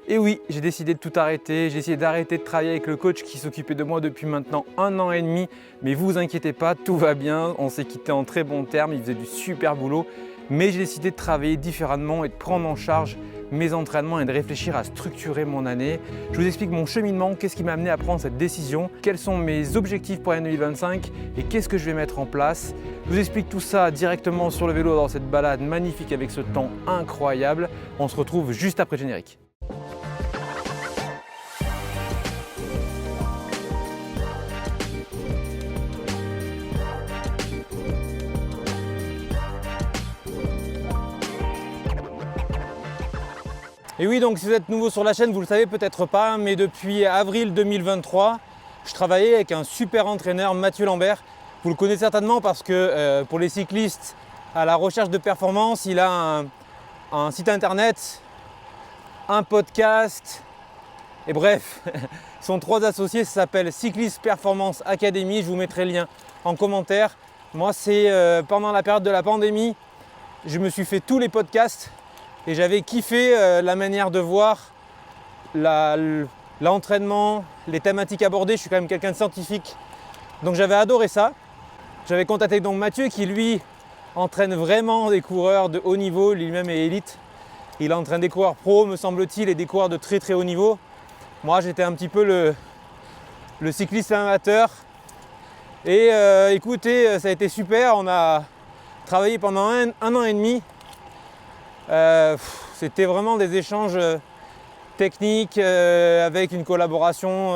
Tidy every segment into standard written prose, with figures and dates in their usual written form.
Et oui, j'ai décidé de tout arrêter, j'ai essayé d'arrêter de travailler avec le coach qui s'occupait de moi depuis maintenant 1 an et demi. Mais vous inquiétez pas, tout va bien, on s'est quitté en très bons termes, il faisait du super boulot. Mais j'ai décidé de travailler différemment et de prendre en charge mes entraînements et de réfléchir à structurer mon année. Je vous explique mon cheminement, qu'est-ce qui m'a amené à prendre cette décision, quels sont mes objectifs pour l'année 2025 et qu'est-ce que je vais mettre en place. Je vous explique tout ça directement sur le vélo dans cette balade magnifique avec ce temps incroyable. On se retrouve juste après le générique. Et oui, donc si vous êtes nouveau sur la chaîne, vous le savez peut-être pas, mais depuis avril 2023, je travaillais avec un super entraîneur, Mathieu Lambert. Vous le connaissez certainement parce que pour les cyclistes à la recherche de performance, il a un site internet, un podcast, et bref, ils sont 3 associés, ça s'appelle Cyclist Performance Academy, je vous mettrai le lien en commentaire. Moi, c'est pendant la période de la pandémie, je me suis fait tous les podcasts. Et j'avais kiffé la manière de voir l'entraînement, les thématiques abordées. Je suis quand même quelqu'un de scientifique. Donc j'avais adoré ça. J'avais contacté donc Mathieu qui lui entraîne vraiment des coureurs de haut niveau. Lui-même est élite. Il entraîne des coureurs pro, me semble-t-il, et des coureurs de très très haut niveau. Moi j'étais un petit peu le cycliste amateur. Et écoutez, ça a été super. On a travaillé pendant un an et demi. C'était vraiment des échanges techniques avec une collaboration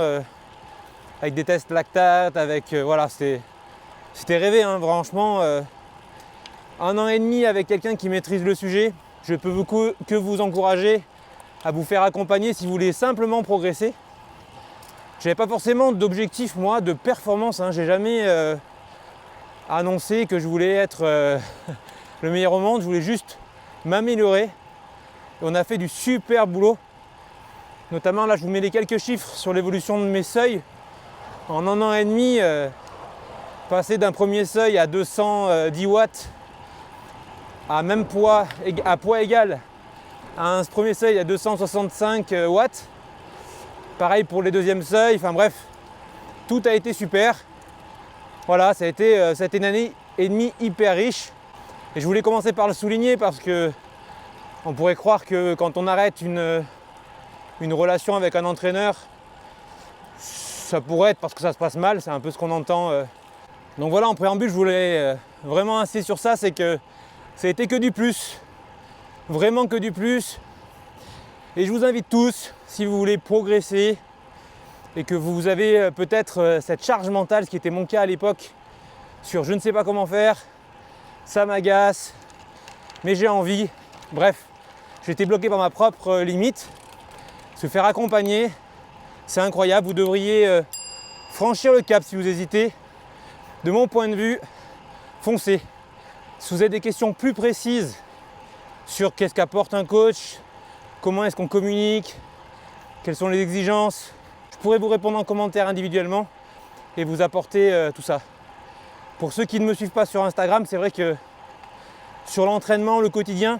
avec des tests lactate, avec voilà, c'était rêvé hein, franchement. 1 an et demi avec quelqu'un qui maîtrise le sujet, je peux que vous encourager à vous faire accompagner si vous voulez simplement progresser. J'avais pas forcément d'objectif moi de performance, hein. J'ai jamais annoncé que je voulais être le meilleur au monde, je voulais juste m'améliorer. On a fait du super boulot. Notamment là je vous mets les quelques chiffres sur l'évolution de mes seuils. En 1 an et demi, passer d'un premier seuil à 210 watts à même poids, à poids égal à un premier seuil à 265 watts. Pareil pour les deuxièmes seuils, enfin bref, tout a été super. Voilà, ça a été 1 année et demie hyper riche. Et je voulais commencer par le souligner parce que on pourrait croire que quand on arrête une relation avec un entraîneur, ça pourrait être parce que ça se passe mal, c'est un peu ce qu'on entend. Donc voilà, en préambule, je voulais vraiment insister sur ça, c'est que ça a été que du plus, vraiment que du plus. Et je vous invite tous, si vous voulez progresser et que vous avez peut-être cette charge mentale, ce qui était mon cas à l'époque, sur je ne sais pas comment faire, ça m'agace, mais j'ai envie. Bref, j'étais bloqué par ma propre limite. Se faire accompagner, c'est incroyable. Vous devriez franchir le cap si vous hésitez. De mon point de vue, foncez. Si vous avez des questions plus précises sur qu'est-ce qu'apporte un coach, comment est-ce qu'on communique, quelles sont les exigences, je pourrais vous répondre en commentaire individuellement et vous apporter tout ça. Pour ceux qui ne me suivent pas sur Instagram, c'est vrai que sur l'entraînement, le quotidien,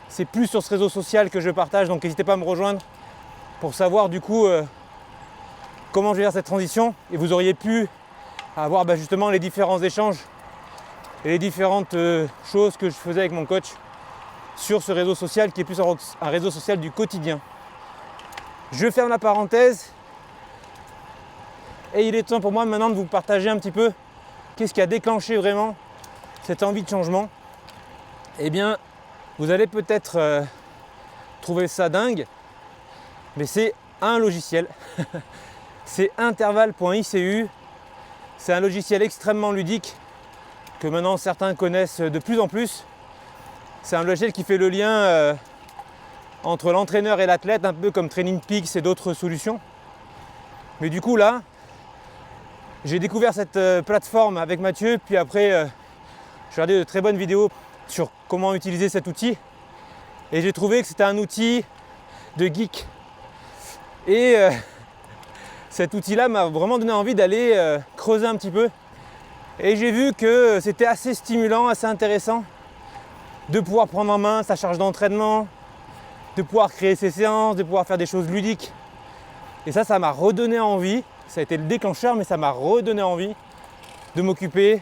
c'est plus sur ce réseau social que je partage, donc n'hésitez pas à me rejoindre pour savoir du coup comment je vais faire cette transition et vous auriez pu avoir justement les différents échanges et les différentes choses que je faisais avec mon coach sur ce réseau social qui est plus un réseau social du quotidien. Je ferme la parenthèse et il est temps pour moi maintenant de vous partager un petit peu qu'est-ce qui a déclenché vraiment cette envie de changement. Eh bien, vous allez peut-être trouver ça dingue, mais c'est un logiciel. C'est intervalle.icu. C'est un logiciel extrêmement ludique que maintenant certains connaissent de plus en plus. C'est un logiciel qui fait le lien entre l'entraîneur et l'athlète, un peu comme Training Peaks et d'autres solutions. Mais du coup là, j'ai découvert cette plateforme avec Mathieu, puis après j'ai regardé de très bonnes vidéos sur comment utiliser cet outil et j'ai trouvé que c'était un outil de geek. Et cet outil-là m'a vraiment donné envie d'aller creuser un petit peu. Et j'ai vu que c'était assez stimulant, assez intéressant de pouvoir prendre en main sa charge d'entraînement, de pouvoir créer ces séances, de pouvoir faire des choses ludiques. Et ça m'a redonné envie. Ça a été le déclencheur, mais ça m'a redonné envie de m'occuper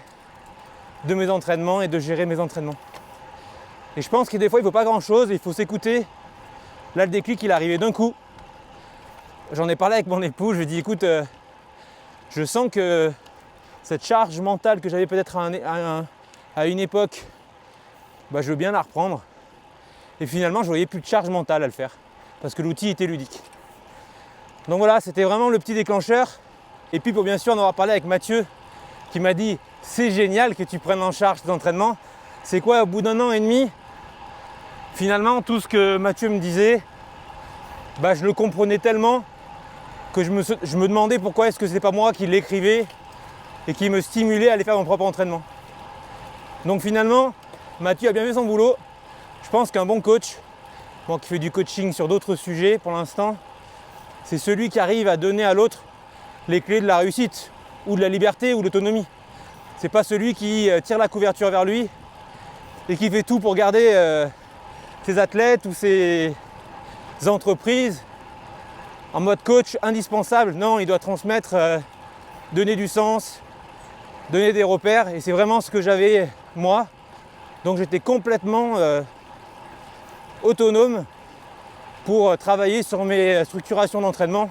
de mes entraînements et de gérer mes entraînements. Et je pense que des fois, il ne faut pas grand-chose, il faut s'écouter. Là, le déclic, il est arrivé d'un coup. J'en ai parlé avec mon époux, je lui ai dit, écoute, je sens que cette charge mentale que j'avais peut-être à une époque, bah, je veux bien la reprendre. Et finalement, je ne voyais plus de charge mentale à le faire, parce que l'outil était ludique. Donc voilà, c'était vraiment le petit déclencheur. Et puis pour bien sûr en avoir parlé avec Mathieu, qui m'a dit, c'est génial que tu prennes en charge tes entraînements. C'est quoi, au bout d'un an et demi, finalement, tout ce que Mathieu me disait, bah, je le comprenais tellement que je me demandais pourquoi est-ce que c'est pas moi qui l'écrivais et qui me stimulait à aller faire mon propre entraînement. Donc finalement, Mathieu a bien fait son boulot. Je pense qu'un bon coach, moi qui fais du coaching sur d'autres sujets pour l'instant, c'est celui qui arrive à donner à l'autre les clés de la réussite ou de la liberté ou de l'autonomie. C'est pas celui qui tire la couverture vers lui et qui fait tout pour garder ses athlètes ou ses entreprises en mode coach indispensable. Non, il doit transmettre, donner du sens, donner des repères, et c'est vraiment ce que j'avais moi. Donc j'étais complètement autonome pour travailler sur mes structurations d'entraînement.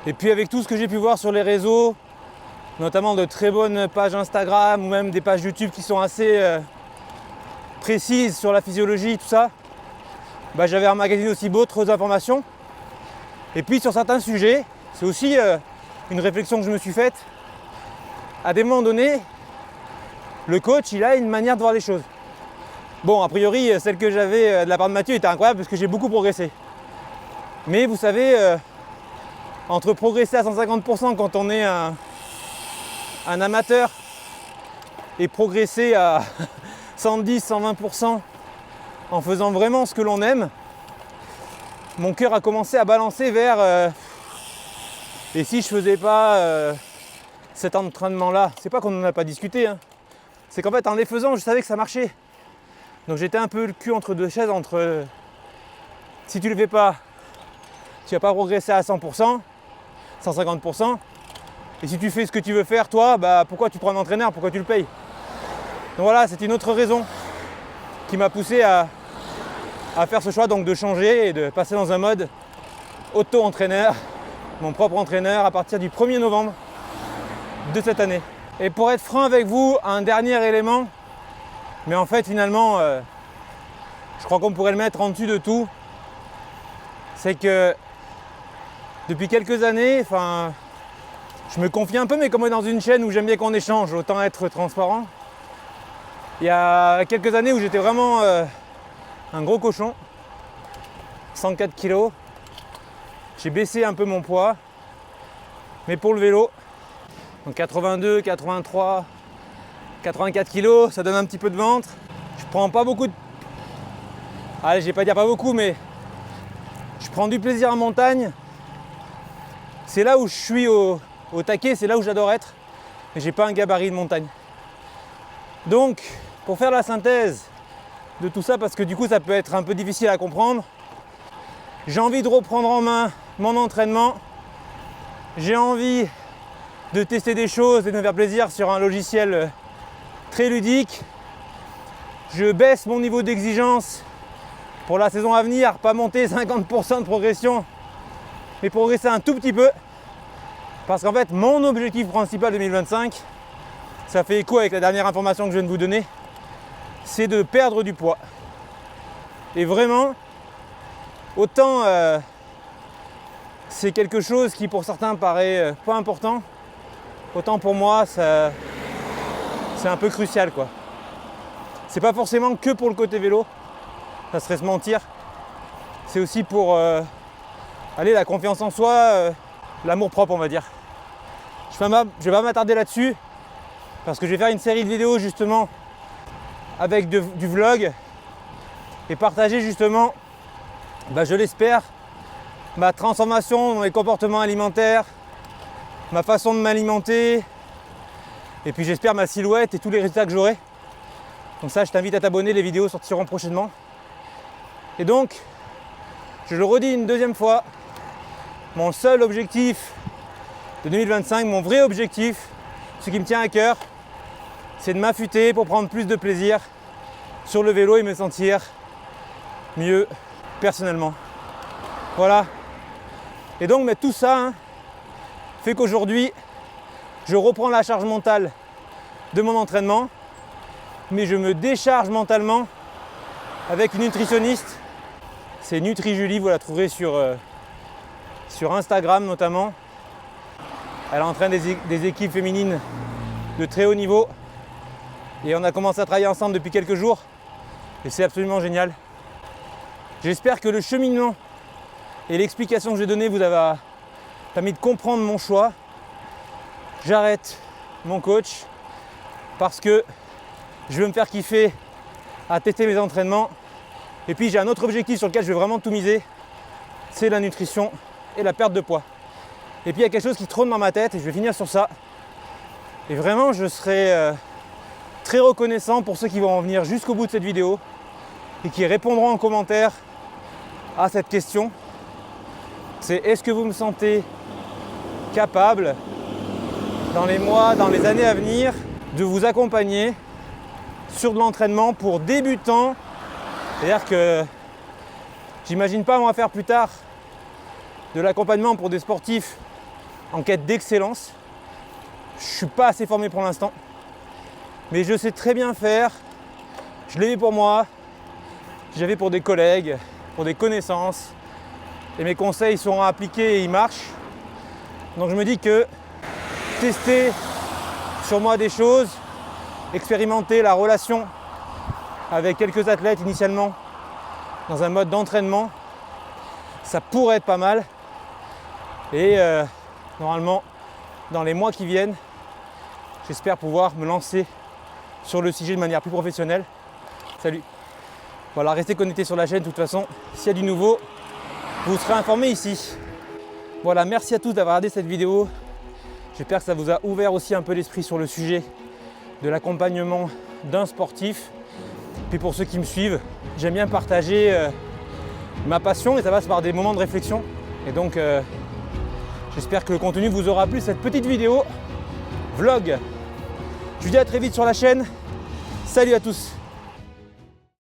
Et puis avec tout ce que j'ai pu voir sur les réseaux, notamment de très bonnes pages Instagram ou même des pages YouTube qui sont assez précises sur la physiologie, tout ça, bah, j'avais emmagasiné aussi d'autres informations. Et puis sur certains sujets, c'est aussi une réflexion que je me suis faite. À des moments donnés, le coach, il a une manière de voir les choses. Bon, a priori, celle que j'avais de la part de Mathieu était incroyable parce que j'ai beaucoup progressé. Mais vous savez, entre progresser à 150% quand on est un amateur et progresser à 110-120% en faisant vraiment ce que l'on aime, mon cœur a commencé à balancer vers et si je faisais pas cet entraînement-là, c'est pas qu'on n'en a pas discuté, hein. C'est qu'en fait en les faisant, je savais que ça marchait. Donc j'étais un peu le cul entre deux chaises, entre si tu le fais pas, tu vas pas progresser à 100%, 150%. Et si tu fais ce que tu veux faire, toi, bah pourquoi tu prends un entraîneur, pourquoi tu le payes? Donc voilà, c'est une autre raison qui m'a poussé à faire ce choix, donc de changer et de passer dans un mode auto-entraîneur, mon propre entraîneur, à partir du 1er novembre de cette année. Et pour être franc avec vous, un dernier élément, mais en fait finalement, je crois qu'on pourrait le mettre en dessus de tout, c'est que depuis quelques années, je me confie un peu, mais comme on est dans une chaîne où j'aime bien qu'on échange, autant être transparent. Il y a quelques années où j'étais vraiment un gros cochon, 104 kg. J'ai baissé un peu mon poids, mais pour le vélo, donc 82, 83, 84 kg, ça donne un petit peu de ventre. Je prends pas beaucoup de... Allez, je vais pas dire pas beaucoup, mais je prends du plaisir en montagne. C'est là où je suis au taquet, c'est là où j'adore être. Mais j'ai pas un gabarit de montagne. Donc, pour faire la synthèse de tout ça, parce que du coup ça peut être un peu difficile à comprendre, j'ai envie de reprendre en main mon entraînement. J'ai envie de tester des choses et de me faire plaisir sur un logiciel très ludique. Je baisse mon niveau d'exigence pour la saison à venir, pas monter 50% de progression, mais progresser un tout petit peu. Parce qu'en fait, mon objectif principal 2025, ça fait écho avec la dernière information que je viens de vous donner, c'est de perdre du poids. Et vraiment, autant c'est quelque chose qui pour certains paraît pas important, autant pour moi, c'est un peu crucial, quoi. C'est pas forcément que pour le côté vélo, ça serait se mentir. C'est aussi pour la confiance en soi, l'amour propre, on va dire. Je vais pas m'attarder là-dessus, parce que je vais faire une série de vidéos justement avec du vlog et partager justement, je l'espère, ma transformation dans les comportements alimentaires, ma façon de m'alimenter, et puis j'espère ma silhouette et tous les résultats que j'aurai. Donc ça, je t'invite à t'abonner, les vidéos sortiront prochainement. Et donc, Je le redis une deuxième fois, mon seul objectif de 2025, mon vrai objectif, ce qui me tient à cœur, c'est de m'affûter pour prendre plus de plaisir sur le vélo et me sentir mieux personnellement. Voilà. Et donc mais tout ça fait qu'aujourd'hui, je reprends la charge mentale de mon entraînement, mais je me décharge mentalement avec une nutritionniste. C'est NutriJulie, vous la trouverez sur Instagram notamment. Elle entraîne des équipes féminines de très haut niveau. Et on a commencé à travailler ensemble depuis quelques jours. Et c'est absolument génial. J'espère que le cheminement et l'explication que j'ai donnée vous a permis de comprendre mon choix. J'arrête mon coach parce que je veux me faire kiffer à tester mes entraînements. Et puis j'ai un autre objectif sur lequel je vais vraiment tout miser, c'est la nutrition et la perte de poids. Et puis il y a quelque chose qui trône dans ma tête et je vais finir sur ça. Et vraiment je serai très reconnaissant pour ceux qui vont en venir jusqu'au bout de cette vidéo et qui répondront en commentaire à cette question. C'est est-ce que vous me sentez capable dans les mois, dans les années à venir de vous accompagner sur de l'entraînement pour débutants. C'est-à-dire que j'imagine pas moi faire plus tard de l'accompagnement pour des sportifs en quête d'excellence. Je suis pas assez formé pour l'instant, mais je sais très bien faire. Je l'ai fait pour moi, je l'ai fait pour des collègues, pour des connaissances, et mes conseils seront appliqués et ils marchent. Donc je me dis que tester sur moi des choses, expérimenter la relation avec quelques athlètes initialement dans un mode d'entraînement, ça pourrait être pas mal. Et normalement, dans les mois qui viennent, j'espère pouvoir me lancer sur le sujet de manière plus professionnelle. Salut! Voilà, restez connectés sur la chaîne de toute façon. S'il y a du nouveau, vous serez informés ici. Voilà, merci à tous d'avoir regardé cette vidéo. J'espère que ça vous a ouvert aussi un peu l'esprit sur le sujet de l'accompagnement d'un sportif. Puis pour ceux qui me suivent, j'aime bien partager ma passion et ça passe par des moments de réflexion. Et donc j'espère que le contenu vous aura plu, cette petite vidéo vlog. Je vous dis à très vite sur la chaîne. Salut à tous!